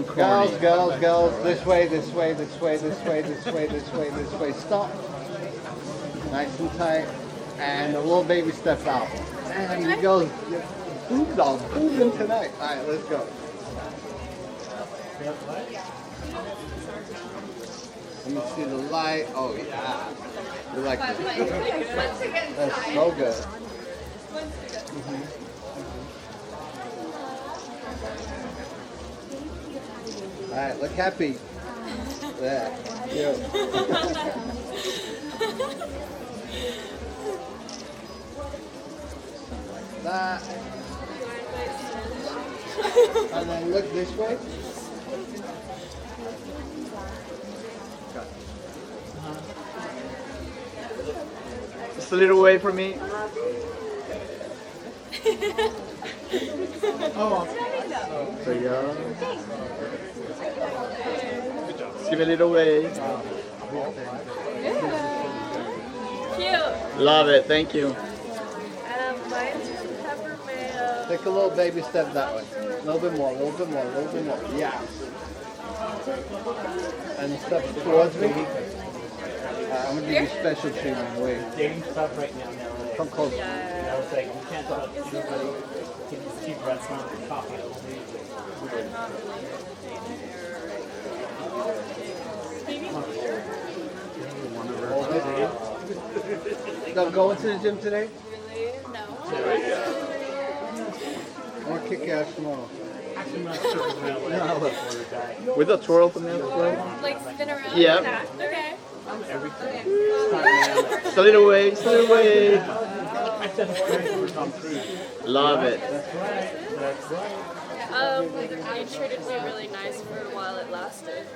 Girls, this way, this way, this way, this way, this way, this way, this way. Stop. Nice and tight. And a little baby step out. And you go. Boobs are booming tonight. All right, let's go. Let me see the light. Oh yeah. You like it? That's so good. All right, look happy. Yeah, cute. That. And then look this way. Just a little way from me. Oh. So yeah. Just give it a little wave. Cute. Love it. Thank you. Mine's pepper mayo. Take a little baby step that way. A little bit more, a little bit more, a little bit more. Yeah. And step towards me. I'm going to give you special treatment. Wait. Dating stuff right now. Come close. I was like, you can't talk to anybody. Keep restaurant and coffee. No, going to the gym today? Really? No. I'm going to kick your ass tomorrow. With a twirl from the other way. Like spin around? Yeah. Okay. Just a little way. Just a little way. Love it. You treated me really nice for a while it lasted.